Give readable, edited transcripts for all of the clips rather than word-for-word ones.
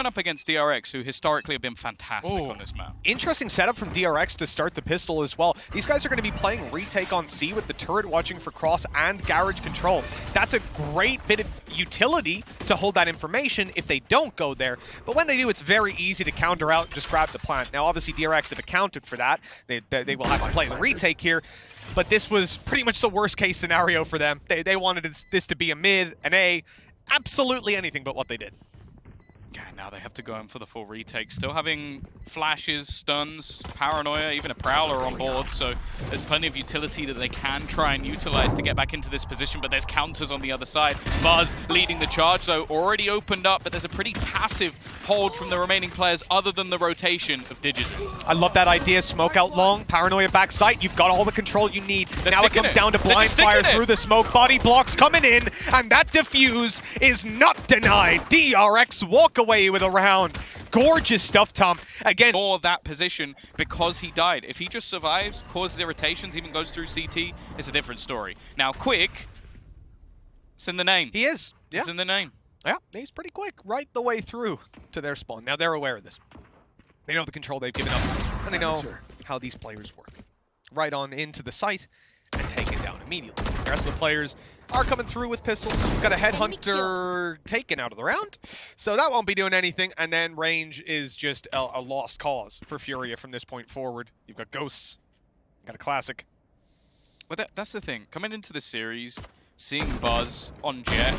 Up against DRX, who historically have been fantastic on this map. Interesting setup from DRX to start the pistol as well. These guys are going to be playing retake on C with the turret watching for cross and garage control. That's a great bit of utility to hold that information if they don't go there. But when they do, it's very easy to counter out and just grab the plant. Now, obviously, DRX have accounted for that. They will have to play the retake here. But this was pretty much the worst case scenario for them. They wanted this to be a mid, an A, absolutely anything but what they did. Yeah, now they have to go in for the full retake. Still having flashes, stuns, paranoia, even a prowler on board. So there's plenty of utility that they can try and utilize to get back into this position. But there's counters on the other side. Buzz leading the charge, though, already opened up. But there's a pretty passive hold from the remaining players other than the rotation of dgzin. I love that idea. Smoke out long, paranoia backside. You've got all the control you need. Now it comes down to blind fire through the smoke. Body blocks coming in, and that defuse is not denied. DRX walk away with a round. Gorgeous stuff, Tom. Again, for that position because he died. If he just survives, causes irritations, even goes through CT, it's a different story. Now, quick, it's in the name. He is. Yeah. It's in the name. Yeah, he's pretty quick right the way through to their spawn. Now, they're aware of this. They know the control they've given up, and they know how these players work. Right on into the site and take it down immediately. The rest of the players are coming through with pistols. We've got a headhunter taken out of the round, so that won't be doing anything. And then range is just a lost cause for Furia from this point forward. You've got ghosts, got a classic. Well, that's the thing. Coming into the series, seeing Buzz on Jet,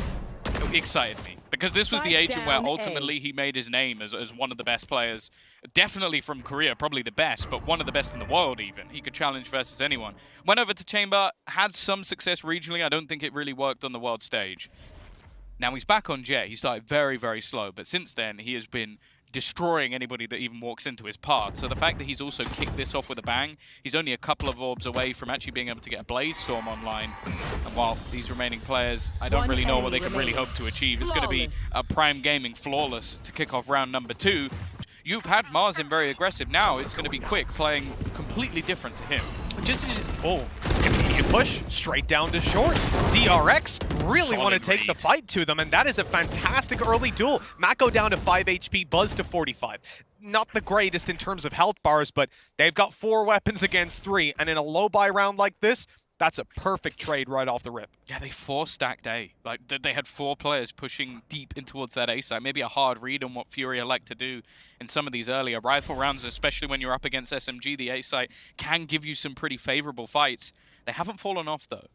it excited me. Because this was the agent where ultimately he made his name as one of the best players. Definitely from Korea, probably the best, but one of the best in the world even. He could challenge versus anyone. Went over to Chamber, had some success regionally. I don't think it really worked on the world stage. Now he's back on Jet. He started very, very slow, but since then he has been destroying anybody that even walks into his path. So the fact that he's also kicked this off with a bang, he's only a couple of orbs away from actually being able to get a Blaze Storm online. And while these remaining players, I don't really know what they can really hope to achieve. It's going to be a Prime Gaming flawless to kick off round number 2. You've had mazin very aggressive. Now it's going to be quick, playing completely different to him. Just immediate push straight down to short. DRX really want to take the fight to them, and that is a fantastic early duel. MaKo down to 5 HP, Buzz to 45. Not the greatest in terms of health bars, but they've got 4 weapons against 3, and in a low buy round like this, that's a perfect trade right off the rip. Yeah, they 4-stacked A. Like, they had 4 players pushing deep in towards that A side. Maybe a hard read on what Furia like to do in some of these earlier rifle rounds, especially when you're up against SMG. The A side can give you some pretty favorable fights. They haven't fallen off, though.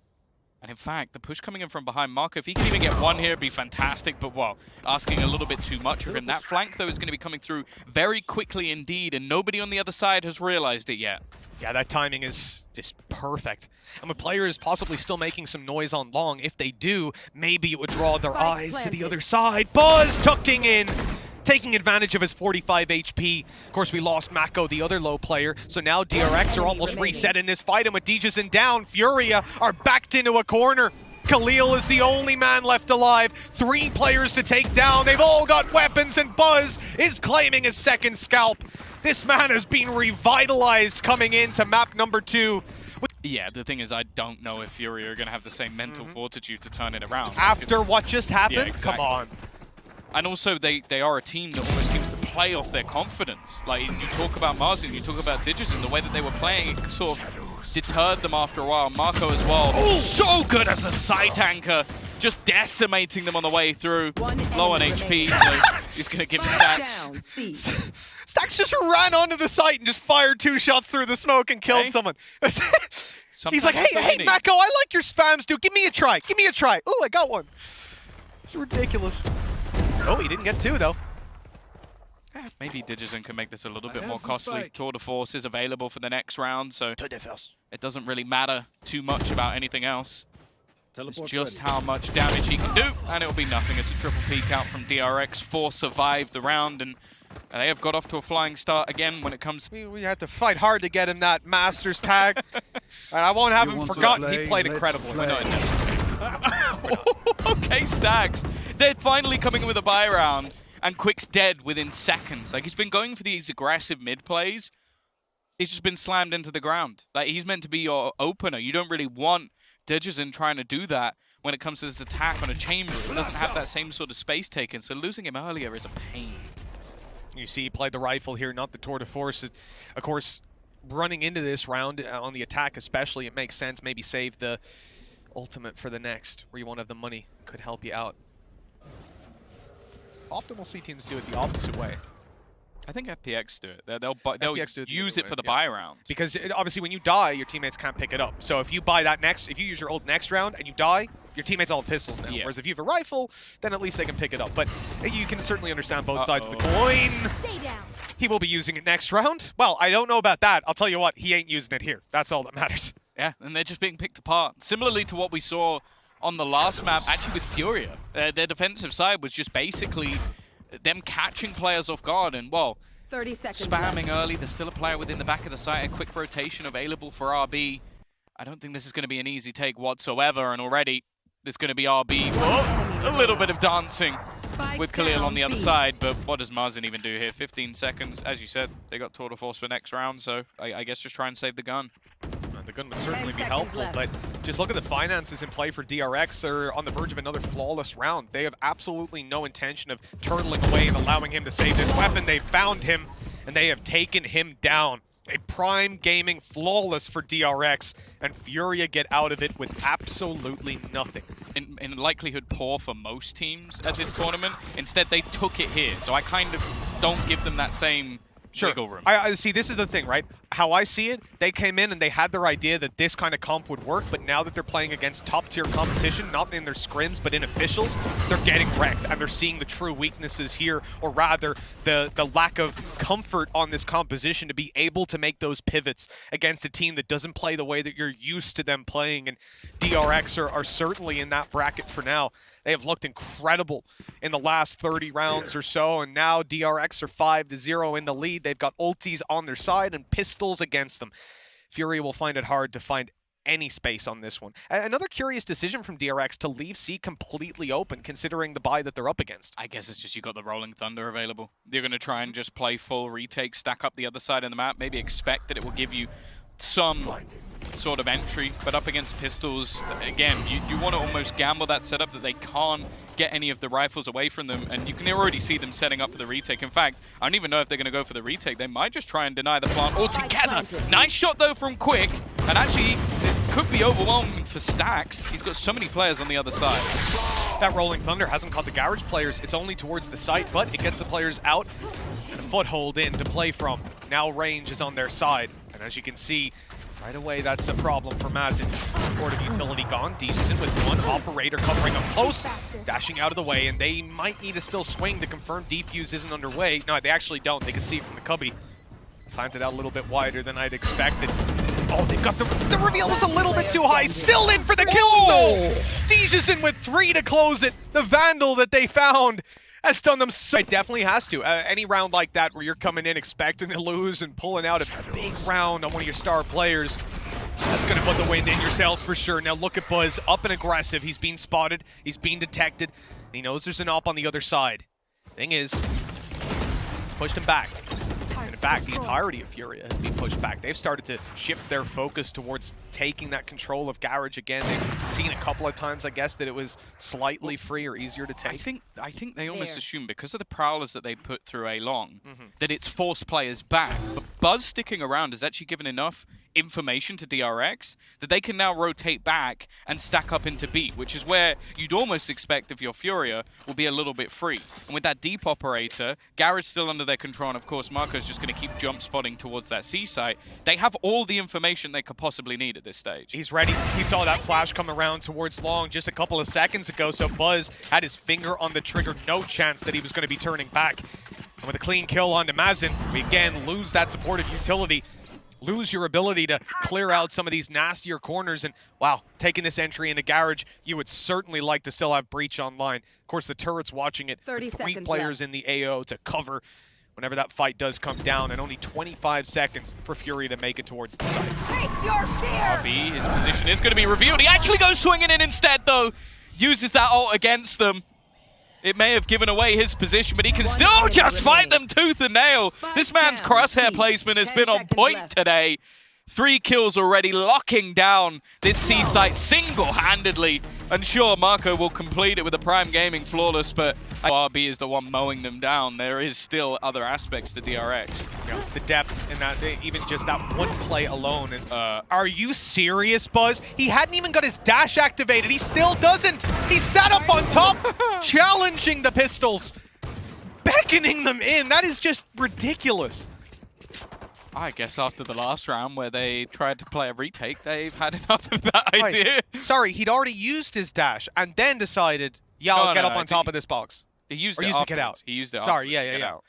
And in fact, the push coming in from behind MaKo, if he can even get one here, it'd be fantastic. But, well, asking a little bit too much of him. That flank, though, is going to be coming through very quickly indeed, and nobody on the other side has realized it yet. Yeah, that timing is just perfect. And with players possibly still making some noise on long, if they do, maybe it would draw their eyes to the other side. Buzz tucking in, taking advantage of his 45 HP. Of course, we lost MaKo, the other low player, so now DRX are almost reset in this fight, and with dgzin down, Furia are backed into a corner. Khalil is the only man left alive. 3 players to take down. They've all got weapons, and Buzz is claiming his second scalp. This man has been revitalized coming into map number 2. Yeah, the thing is, I don't know if Furia are going to have the same mental fortitude to turn it around. After what just happened? Yeah, exactly. Come on. And also, they are a team that almost seems to play off their confidence. Like, you talk about mazin, you talk about dgzin, the way that they were playing, it sort of deterred them after a while. MaKo as well. Oh, so good as a site anchor, just decimating them on the way through. Low on HP, so he's going to give stax. Stax just ran onto the site and just fired 2 shots through the smoke and killed someone. He's like, hey, MaKo, I like your spams, dude. Give me a try. Give me a try. Oh, I got one. It's ridiculous. Oh, he didn't get 2, though. Maybe dgzin can make this a little bit more costly. Tour de Force is available for the next round, so it doesn't really matter too much about anything else. It's just how much damage he can do, and it'll be nothing. It's a triple peek out from DRX. 4 survived the round, and they have got off to a flying start again when it comes. We had to fight hard to get him that Masters tag, and I won't have him forgotten. He played incredibly. Okay, stax. They're finally coming in with a buy round, and Quick's dead within seconds. Like, he's been going for these aggressive mid plays. He's just been slammed into the ground. Like, he's meant to be your opener. You don't really want dgzin trying to do that when it comes to this attack on a chamber. It doesn't have that same sort of space taken, so losing him earlier is a pain. You see he played the rifle here, not the tour de force. Of course, running into this round, on the attack especially, it makes sense. Maybe save the ultimate for the next, where you won't have the money. Could help you out. Often we'll see teams do it the opposite way. I think FPX do it. They'll FPX do it use it for the yeah. buy round. Because obviously when you die, your teammates can't pick it up. So if you buy that next, if you use your ult next round and you die, your teammates all have pistols now. Yeah. Whereas if you have a rifle, then at least they can pick it up. But you can certainly understand both sides of the coin. Stay down. He will be using it next round. Well, I don't know about that. I'll tell you what, he ain't using it here. That's all that matters. Yeah, and they're just being picked apart. Similarly to what we saw on the last map, actually with Furia. Their defensive side was just basically them catching players off guard and, well, 30 seconds spamming left. early. There's still a player within the back of the site. A quick rotation available for RB. I don't think this is going to be an easy take whatsoever, and already there's going to be RB. Oh, a little bit of dancing Spike with Khalil on the other down B. side, but what does Mazin even do here? 15 seconds. As you said, they got tour de force for next round, so I guess just try and save the gun. The gun would certainly 10 be seconds helpful, left. but just look at the finances in play for DRX. They're on the verge of another flawless round. They have absolutely no intention of turtling away and allowing him to save this weapon. They found him, and they have taken him down. A prime gaming flawless for DRX, and Furia get out of it with absolutely nothing. In likelihood poor for most teams at this tournament. Instead, they took it here, so I kind of don't give them that same wiggle room. I see, this is the thing, right? How I see it, they came in and they had their idea that this kind of comp would work, but now that they're playing against top-tier competition, not in their scrims, but in officials, they're getting wrecked, and they're seeing the true weaknesses here, or rather, the lack of comfort on this composition to be able to make those pivots against a team that doesn't play the way that you're used to them playing, and DRX are certainly in that bracket for now. They have looked incredible in the last 30 rounds or so, and now DRX are 5-0 in the lead. They've got ultis on their side and pistols against them. Furia will find it hard to find any space on this one. Another curious decision from DRX to leave C completely open, considering the buy that they're up against. I guess it's just you got the Rolling Thunder available. You're going to try and just play full retake, stack up the other side of the map, maybe expect that it will give you some sort of entry, but up against pistols, again, you want to almost gamble that setup that they can't get any of the rifles away from them, and you can already see them setting up for the retake. In fact, I don't even know if they're going to go for the retake. They might just try and deny the plant altogether. Nice shot, though, from Quick, and actually, it could be overwhelming for Stax. He's got so many players on the other side. That Rolling Thunder hasn't caught the garage players. It's only towards the site, but it gets the players out and a foothold in to play from. Now range is on their side, and as you can see, right away, that's a problem for Mazin. Supportive utility gone. dgzin with one operator covering up close, dashing out of the way, and they might need to still swing to confirm defuse isn't underway. No, they actually don't. They can see it from the cubby. Planted out a little bit wider than I'd expected. Oh, they've got the reveal was a little bit too high. Still in for the kills, though. dgzin with 3 to close it. The Vandal that they found has done them so. It definitely has to. Any round like that where you're coming in expecting to lose and pulling out a big round on one of your star players, that's going to put the wind in your sails for sure. Now look at Buzz, up and aggressive. He's being spotted. He's being detected. He knows there's an op on the other side. Thing is, it's pushed him back. In fact, the entirety of Furia has been pushed back. They've started to shift their focus towards taking that control of Garage again. They've seen a couple of times, I guess, that it was slightly free or easier to take. I think they almost assume, because of the prowlers that they put through A-Long, that it's forced players back. But Buzz sticking around has actually given enough information to DRX that they can now rotate back and stack up into B, which is where you'd almost expect if your Furia will be a little bit free. And with that deep operator, Garage still under their control, and of course MaKo's just going to keep jump spotting towards that C site. They have all the information they could possibly need at this stage. He's ready. He saw that flash come around towards Long just a couple of seconds ago, so Buzz had his finger on the trigger. No chance that he was going to be turning back. And with a clean kill onto Mazin, we again lose that supportive utility. Lose your ability to clear out some of these nastier corners, and wow, taking this entry into Garage, you would certainly like to still have Breach online. Of course, the turret's watching it. 30 with 3 seconds players left. in the AO to cover whenever that fight does come down, and only 25 seconds for Fury to make it towards the site. Face your fear! RB, his position is going to be revealed. He actually goes swinging in instead, though. Uses that ult against them. It may have given away his position, but he can still just fight them tooth and nail. This man's crosshair placement has been on point today. 3 kills already, locking down this C site single-handedly. And sure, MaKo will complete it with a Prime Gaming flawless, but RB is the one mowing them down. There is still other aspects to DRX. Yeah, the depth in that, even just that one play alone is... Are you serious, Buzz? He hadn't even got his dash activated. He still doesn't. He sat up on top, challenging the pistols, beckoning them in. That is just ridiculous. I guess after the last round where they tried to play a retake, they've had enough of that idea. Sorry, he'd already used his dash and then decided, yeah, I'll get up on top of this box. He used or it used to get out. He used it Sorry, afterwards yeah. out.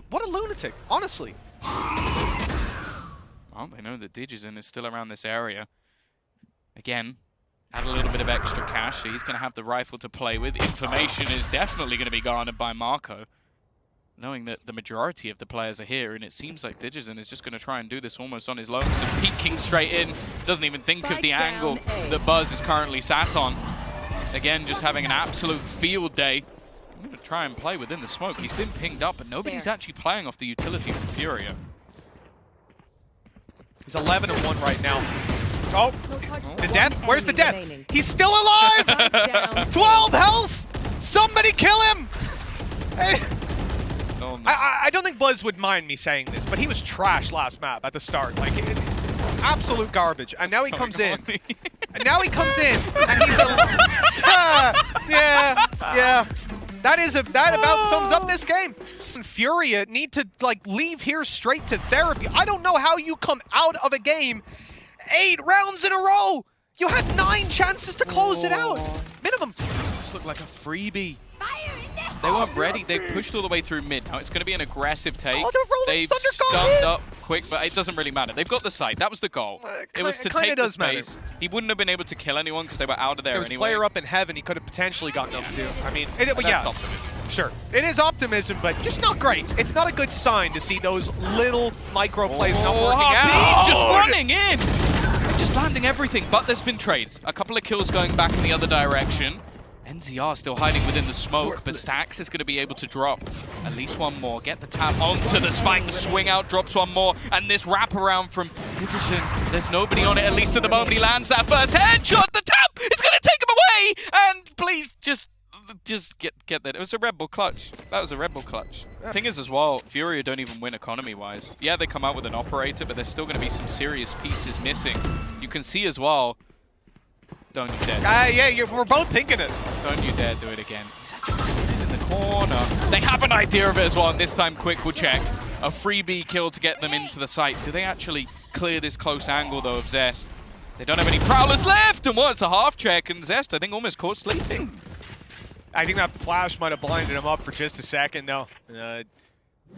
What a lunatic, honestly. Well, they know that dgzin is still around this area. Again, add a little bit of extra cash, so he's going to have the rifle to play with. Information is definitely going to be garnered by MaKo, knowing that the majority of the players are here, and it seems like dgzin is just going to try and do this almost on his own. So peeking straight in, doesn't even think of the angle that Buzz is currently sat on. Again, just having an absolute field day. I'm going to try and play within the smoke. He's been pinged up, but nobody's actually playing off the utility from Furia. He's 11-1 right now. Oh, the death? Where's the death? He's still alive! 12 health! Somebody kill him! Hey. Oh, no. I don't think Buzz would mind me saying this, but he was trash last map at the start. Like, absolute garbage. And now he comes in. And now he comes in, and he's yeah. That about sums up this game. Furia need to like leave here straight to therapy. I don't know how you come out of a game 8 rounds in a row. You had 9 chances to close it out, minimum. This looked like a freebie. They weren't ready. They pushed all the way through mid. Now it's going to be an aggressive take. Oh, they've stunned up quick, but it doesn't really matter. They've got the site. That was the goal. It was to take the space. He wouldn't have been able to kill anyone because they were out of there anyway. There was player up in heaven. He could have potentially gotten up to. I mean, yeah. Optimism. Sure. It is optimism, but just not great. It's not a good sign to see those little micro plays not working out. He's just running in. Just landing everything, but there's been trades. A couple of kills going back in the other direction. NZR still hiding within the smoke, but Stax is going to be able to drop at least one more. Get the tap onto the spike, the swing out drops one more, and this wraparound from dgzin. There's nobody on it, at least at the moment he lands that first headshot. The tap, it's going to take him away, and please just get that. It was a Red Bull clutch. That was a Red Bull clutch. Thing is as well, Furia don't even win economy-wise. Yeah, they come out with an operator, but there's still going to be some serious pieces missing. You can see as well. Don't you dare. Yeah, we're both thinking it. Don't you dare do it again. He's actually in the corner. They have an idea of it as well, and this time Quick will check. A freebie kill to get them into the site. Do they actually clear this close angle, though, of Zest? They don't have any prowlers left, and it's a half check, and Zest, I think, almost caught sleeping. I think that flash might have blinded him up for just a second, though.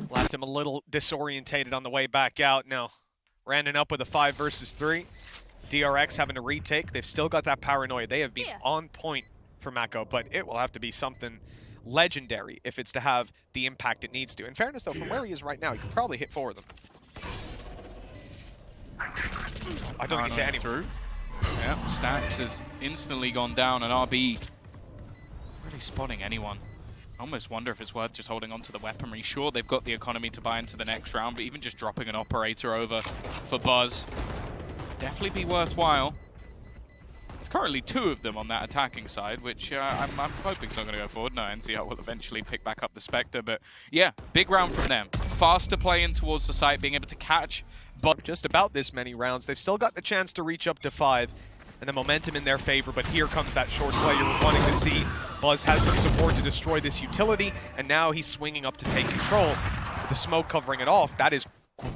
Left him a little disorientated on the way back out. Now, Brandon up with a 5 versus 3. DRX having to retake. They've still got that paranoia. They have been on point for MaKo, but it will have to be something legendary if it's to have the impact it needs to. In fairness, though, from where he is right now, he could probably hit 4 of them. I don't think he's hit any through. Yeah, Stax has instantly gone down, and RB really spotting anyone. I almost wonder if it's worth just holding on to the weaponry. Sure, they've got the economy to buy into the next round, but even just dropping an operator over for Buzz definitely be worthwhile. There's currently 2 of them on that attacking side, which I'm hoping is not going to go forward. No, NCR will eventually pick back up the Spectre, but yeah, big round from them. Faster play in towards the site, being able to catch, but just about this many rounds. They've still got the chance to reach up to 5, and the momentum in their favor, but here comes that short play you were wanting to see. Buzz has some support to destroy this utility, and now he's swinging up to take control. With the smoke covering it off, that is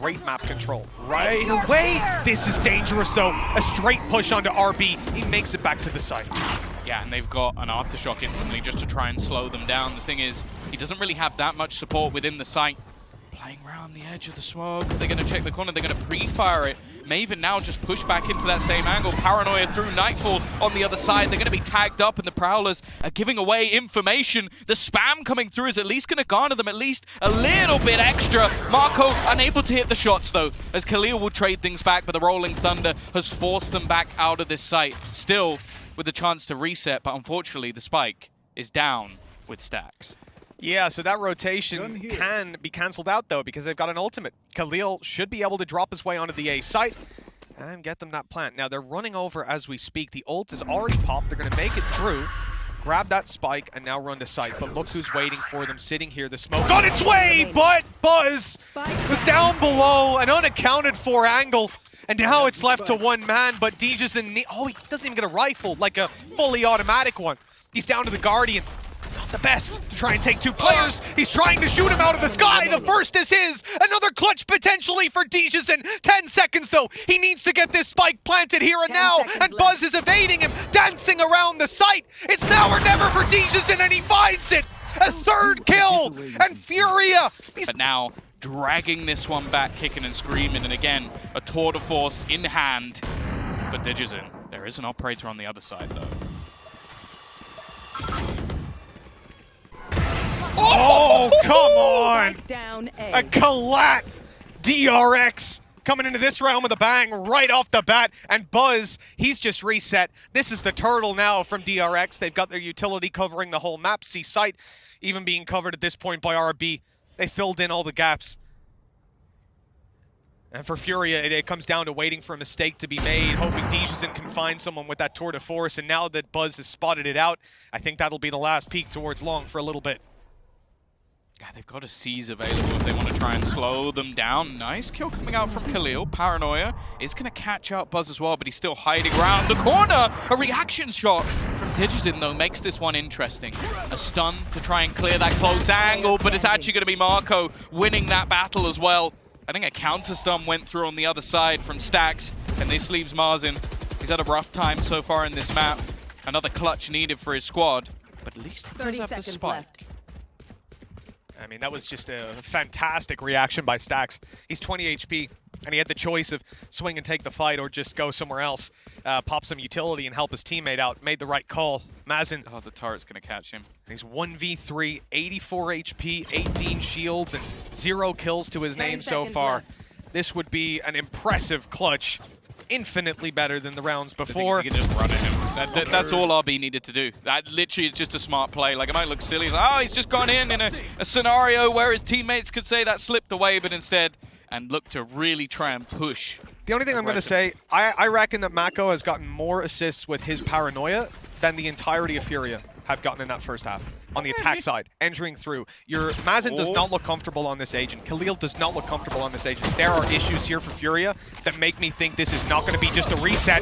great map control right away. This is dangerous, though. A straight push onto RB. He makes it back to the site. Yeah, and they've got an aftershock instantly just to try and slow them down. The thing is, he doesn't really have that much support within the site. Playing around the edge of the smoke. They're going to check the corner. They're going to pre-fire it. Maven now just push back into that same angle. Paranoia through Nightfall on the other side. They're going to be tagged up, and the Prowlers are giving away information. The spam coming through is at least going to garner them at least a little bit extra. MaKo unable to hit the shots, though, as Khalil will trade things back, but the Rolling Thunder has forced them back out of this site. Still with the chance to reset, but unfortunately the spike is down with Stax. Yeah, so that rotation can be cancelled out, though, because they've got an ultimate. Khalil should be able to drop his way onto the A site. and get them that plant. Now they're running over as we speak. The ult is already popped. They're going to make it through, grab that spike, and now run to site. But look who's waiting for them, sitting here. The smoke on its way, but Buzz was down below, an unaccounted for angle. And now it's left to one man, but dgzin, oh, he doesn't even get a rifle, like a fully automatic one. He's down to the Guardian. Not the best to try and take two players. He's trying to shoot him out of the sky. The first is his. Another clutch potentially for dgzin. 10 seconds though. He needs to get this spike planted here and now. And Buzz is evading him, dancing around the site. It's now or never for dgzin, and he finds it. A third kill. And Furia. But now dragging this one back, kicking and screaming. And again, a tour de force in hand for dgzin. There is an operator on the other side though. Oh, come on! Down A Collat DRX coming into this round with a bang right off the bat. And Buzz, he's just reset. This is the turtle now from DRX. They've got their utility covering the whole map. See site even being covered at this point by RB. They filled in all the gaps. And for Furia, it comes down to waiting for a mistake to be made, hoping dgzin can find someone with that tour de force. And now that Buzz has spotted it out, I think that'll be the last peek towards long for a little bit. Yeah, they've got a seize available if they want to try and slow them down. Nice kill coming out from Khalil. Paranoia is going to catch up Buzz as well, but he's still hiding around the corner. A reaction shot from dgzin, though, makes this one interesting. A stun to try and clear that close angle, but it's actually going to be MaKo winning that battle as well. I think a counter stun went through on the other side from stax, and this leaves mazin. He's had a rough time so far in this map. Another clutch needed for his squad, but at least he does have the spike. Left. I mean, that was just a fantastic reaction by stax. He's 20 HP, and he had the choice of swing and take the fight or just go somewhere else, pop some utility and help his teammate out. Made the right call. Mazin. Oh, the turret's going to catch him. He's 1v3, 84 HP, 18 shields, and 0 kills to his name so far. Left. This would be an impressive clutch. Infinitely better than the rounds before. He can just run at him. That's all RB needed to do. That literally is just a smart play. Like, it might look silly. Like, oh, he's just gone in a scenario where his teammates could say that slipped away, but instead, and look to really try and push. The only thing I'm going to say, I reckon that MaKo has gotten more assists with his paranoia than the entirety of Furia have gotten in that first half. On the attack side, entering through. Your Mazin does not look comfortable on this agent. Khalil does not look comfortable on this agent. There are issues here for Furia that make me think this is not going to be just a reset.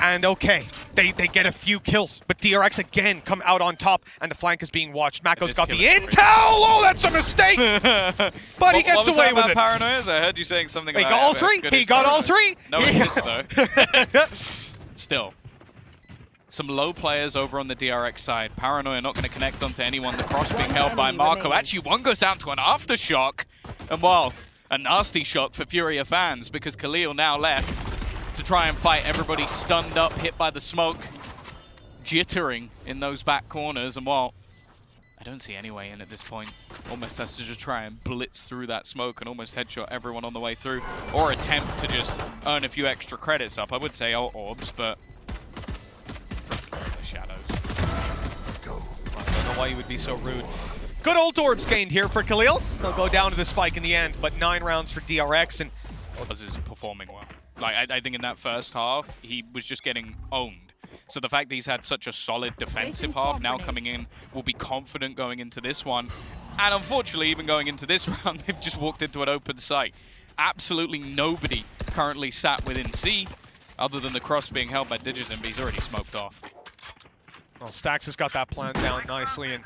And okay, they get a few kills, but DRX again come out on top, and the flank is being watched. MaKo's got the intel! Oh, that's a mistake! But he gets away with it. Paranoias? I heard you saying something about He got all three! He got all three! No assist, though. Still. Some low players over on the DRX side. Paranoia not going to connect onto anyone. The cross being held by MaKo. Actually, one goes down to an aftershock. And, well, a nasty shock for Furia fans, because Khalil now left to try and fight everybody stunned up, hit by the smoke, jittering in those back corners. And, well, I don't see any way in at this point. Almost has to just try and blitz through that smoke and almost headshot everyone on the way through, or attempt to just earn a few extra credits up. I would say orbs, but shadows. I don't know why you would be so rude. Good old orbs gained here for Khalil. They'll go down to the spike in the end, but 9 rounds for DRX, and Buzz is performing well. Like, I think in that first half, he was just getting owned. So the fact that he's had such a solid defensive half, now coming in, will be confident going into this one. And unfortunately, even going into this round, they've just walked into an open site. Absolutely nobody currently sat within C, other than the cross being held by dgzin, but he's already smoked off. well, stax has got that plan down nicely, and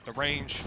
the range,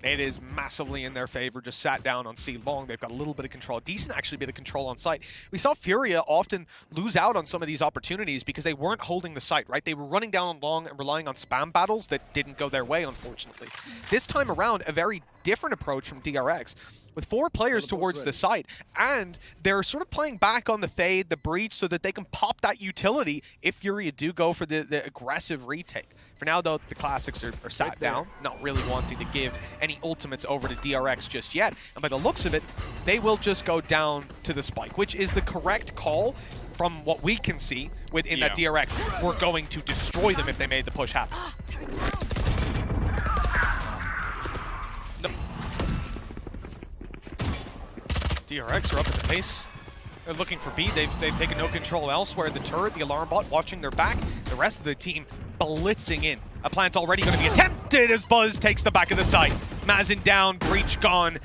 it is massively in their favor. Just sat down on C long. They've got a little bit of control. Decent actually bit of control on site. We saw Furia often lose out on some of these opportunities because they weren't holding the site, right? They were running down on long and relying on spam battles that didn't go their way, unfortunately. This time around, a very different approach from DRX, with 4 players towards the site, and they're sort of playing back on the fade, the breach, so that they can pop that utility if Furia do go for the aggressive retake. For now, though, the classics are sat down, not really wanting to give any ultimates over to DRX just yet. And by the looks of it, they will just go down to the spike, which is the correct call from what we can see within that DRX. We're going to destroy them if they made the push happen. DRX are up at the base. They're looking for B. They've taken no control elsewhere. The turret, the alarm bot watching their back. The rest of the team blitzing in. A plant already going to be attempted as Buzz takes the back of the site. Mazin down, breach gone,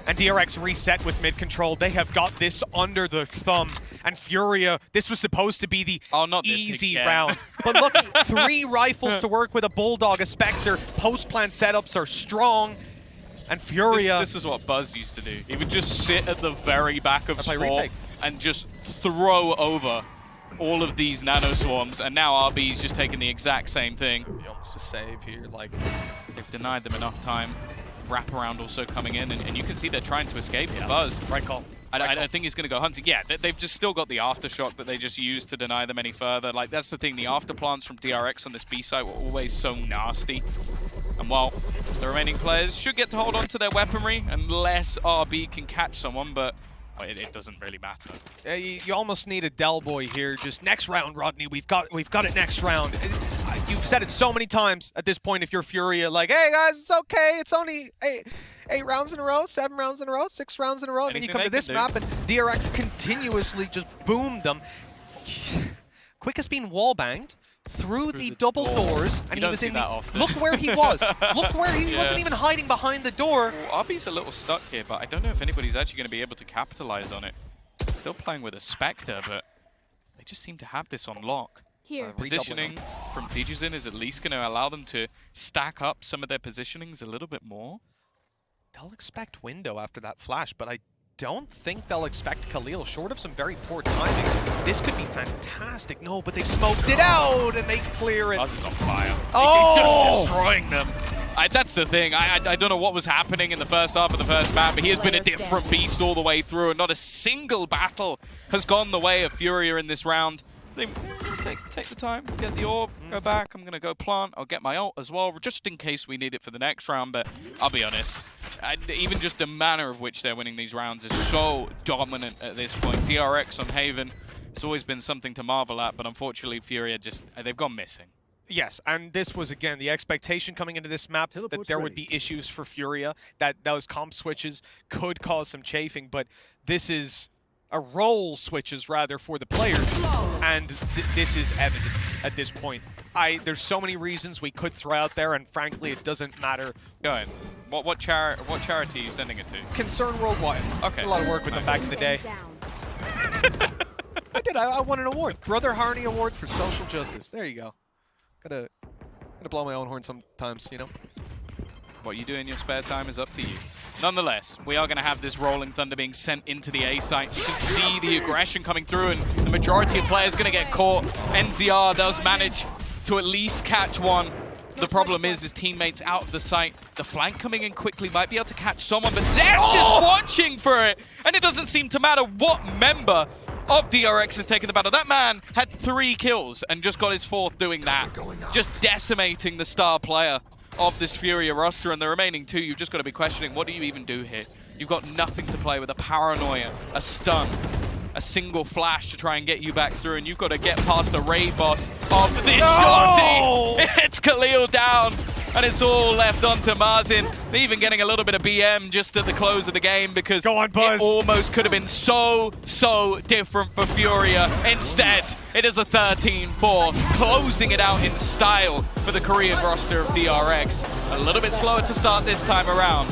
and DRX reset with mid control. They have got this under the thumb. And Furia, this was supposed to be the easy round. But look, 3 rifles to work with, a Bulldog, a Spectre. Post-plant setups are strong. And Furia... This is what Buzz used to do. He would just sit at the very back of Sport and just throw over all of these nano swarms. And now RB's just taking the exact same thing. Almost a save here, like... They've denied them enough time. Wraparound also coming in, and you can see they're trying to escape. Yeah. Buzz. Right call. I don't think he's going to go hunting. Yeah, they've just still got the aftershock that they just used to deny them any further. Like, that's the thing. The afterplants from DRX on this B site were always so nasty. And while the remaining players should get to hold on to their weaponry unless RB can catch someone, but it doesn't really matter. You almost need a Del Boy here. Just next round, Rodney. We've got it next round. You've said it so many times at this point if you're Furia, like, hey guys, it's okay. It's only 8 rounds in a row, 7 rounds in a row, 6 rounds in a row. And then you come to this map and DRX continuously just boomed them. Quickest being wall banged through the double doors, and he was in the... Look where he was. Look where he wasn't even hiding behind the door. Well, RB's a little stuck here, but I don't know if anybody's actually going to be able to capitalize on it. Still playing with a Spectre, but they just seem to have this on lock. Positioning from dgzin is at least going to allow them to stack up some of their positionings a little bit more. They'll expect window after that flash, but I don't think they'll expect Khalil, short of some very poor timing. This could be fantastic. No, but they've smoked it out and they clear it. Buzz is on fire. Oh! Just destroying them. That's the thing. I don't know what was happening in the first half of the first map, but he has been a different beast all the way through, and not a single battle has gone the way of Furia in this round. They take the time, get the orb, go back. I'm going to go plant. I'll get my ult as well, just in case we need it for the next round. But I'll be honest, even just the manner of which they're winning these rounds is so dominant at this point. DRX on Haven, it's always been something to marvel at, but unfortunately Furia they've gone missing. Yes, and this was, again, the expectation coming into this map that there would be issues for Furia, that those comp switches could cause some chafing, but this is... role switches rather for the players, and this is evident at this point. There's so many reasons we could throw out there, and frankly, it doesn't matter. Go ahead. What charity are you sending it to? Concern Worldwide. Okay. A lot of work with them back in the day. I did. I won an award, Brother Harney Award for Social Justice. There you go. Gotta blow my own horn sometimes, you know. What you do in your spare time is up to you. Nonetheless, we are going to have this Rolling Thunder being sent into the A site. You can see the aggression coming through, and the majority of players going to get caught. NZR does manage to at least catch one. The problem is his teammates out of the site. The flank coming in quickly might be able to catch someone, but Zest is watching for it, and it doesn't seem to matter what member of DRX has taken the battle. That man had 3 kills and just got his 4th doing that. Just decimating the star player of this Furia roster, and the remaining 2, you've just got to be questioning, what do you even do here? You've got nothing to play with, a paranoia, a stun, a single flash to try and get you back through, and you've got to get past the raid boss of this shorty. It's Khalil down, and it's all left onto Mazin. They're even getting a little bit of BM just at the close of the game, because it almost could have been so different for Furia. Instead, it is a 13-4, closing it out in style for the Korean roster of DRX. A little bit slower to start this time around,